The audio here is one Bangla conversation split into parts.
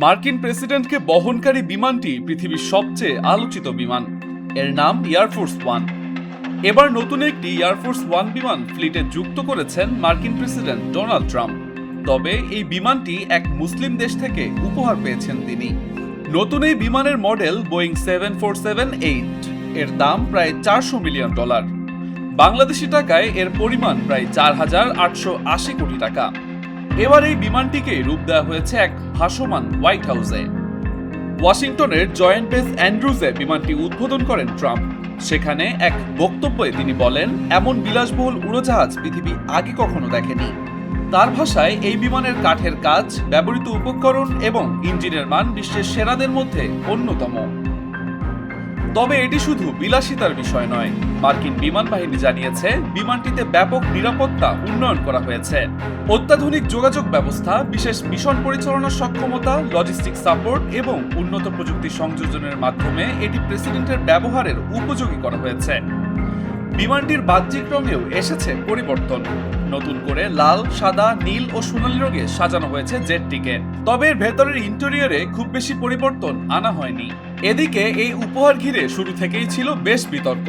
মার্কিন প্রেসিডেন্টকে বহনকারী বিমানটি পৃথিবীর সবচেয়ে আলোচিত বিমান। এর নাম এয়ারফোর্স ওয়ান। এবার নতুন একটি এয়ারফোর্স ওয়ান বিমান ফ্লিটে যুক্ত করেছেন মার্কিন প্রেসিডেন্ট ডোনাল্ড ট্রাম্প। তবে এই বিমানটি এক মুসলিম দেশ থেকে উপহার পেয়েছেন তিনি। নতুন এই বিমানের মডেল বোয়িং 7478। এর দাম প্রায় $400 মিলিয়ন। বাংলাদেশি টাকায় এর পরিমাণ প্রায় 4,880 কোটি টাকা। এবার এই বিমানটিকে রূপ দেওয়া হয়েছে এক ভাসমান হোয়াইট হাউসে। ওয়াশিংটনের জয়েন্ট বেস অ্যান্ড্রুজে বিমানটি উদ্বোধন করেন ট্রাম্প। সেখানে এক বক্তব্যে তিনি বলেন, এমন বিলাসবহুল উড়োজাহাজ পৃথিবী আগে কখনো দেখেনি। তার ভাষায় এই বিমানের কাঠের কাজ, ব্যবহৃত উপকরণ এবং ইঞ্জিনের মান বিশ্বের সেরাদের মধ্যে অন্যতম। তবে এটি শুধু বিলাসিতার বিষয় নয়। মার্কিন বিমান বাহিনী জানিয়েছে বিমানটিতে ব্যাপক নিরাপত্তা উন্নয়ন করা হয়েছে। অত্যাধুনিক যোগাযোগ ব্যবস্থা, বিশেষ মিশন পরিচালনার সক্ষমতা, লজিস্টিক সাপোর্ট এবং উন্নত প্রযুক্তি সংযোজনের মাধ্যমে এটি প্রেসিডেন্টের ব্যবহারের উপযোগী করা হয়েছে। বিমানটির বাহ্যিক রঙেও এসেছে পরিবর্তন। নতুন করে লাল, সাদা, নীল ও সোনালী রঙে সাজানো হয়েছে জেটটিকে। তবে এর ভেতরের ইন্টেরিয়রে খুব বেশি পরিবর্তন আনা হয়নি। এদিকে এই উপহার ঘিরে শুরু থেকেই ছিল বেশ বিতর্ক।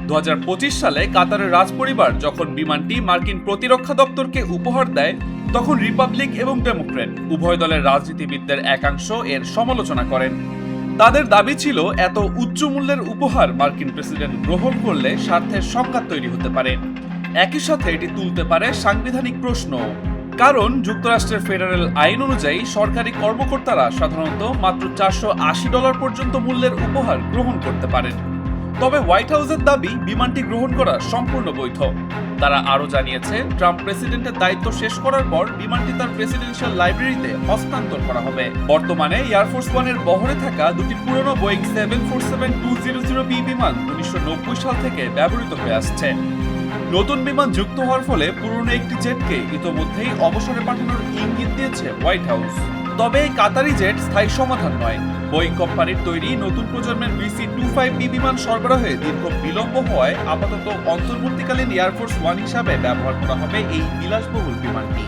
2025 সালে কাতারের রাজপরিবার যখন বিমানটি মার্কিন প্রতিরক্ষা দপ্তরকে উপহার দেয়, তখন রিপাবলিক এবং ডেমোক্র্যাট উভয় দলের রাজনীতিবিদদের একাংশ এর সমালোচনা করেন। তাদের দাবি ছিল, এত উচ্চ মূল্যের উপহার মার্কিন প্রেসিডেন্ট গ্রহণ করলে স্বার্থের সংঘাত তৈরি হতে পারে। একই সাথে এটি তুলতে পারে সাংবিধানিক প্রশ্ন। কারণ যুক্তরাষ্ট্রের ফেডারেল আইন অনুযায়ী সরকারি কর্মকর্তারা সাধারণত মাত্র $480 পর্যন্ত মূল্যের উপহার গ্রহণ করতে পারেন। তবে হোয়াইট হাউসের দাবি বিমানটি গ্রহণ করা সম্পূর্ণ বৈধ। তারা আরও জানিয়েছে, ট্রাম্প প্রেসিডেন্টের দায়িত্ব শেষ করার পর বিমানটি তার প্রেসিডেন্সিয়াল লাইব্রেরিতে হস্তান্তর করা হবে। বর্তমানে এয়ারফোর্স ওয়ানের বহরে থাকা দুটি পুরনো বোয়িং 747-200B বিমান 1990 সাল থেকে ব্যবহৃত হয়ে আসছে। নতুন বিমান যুক্ত হওয়ার ফলে পুরনো একটি জেটকে ইতোমধ্যেই অবসরে পাঠানোর ইঙ্গিত দিয়েছে হোয়াইট হাউস। তবে এই কাতারি জেট স্থায়ী সমাধান নয়। বোয়িং কোম্পানির তৈরি নতুন প্রজন্মের VC-25B বিমান সরবরাহে দীর্ঘ বিলম্ব হওয়ায় আপাতত অন্তর্বর্তীকালীন এয়ারফোর্স ওয়ান হিসাবে ব্যবহার করা হবে এই বিলাসবহুল বিমানটি।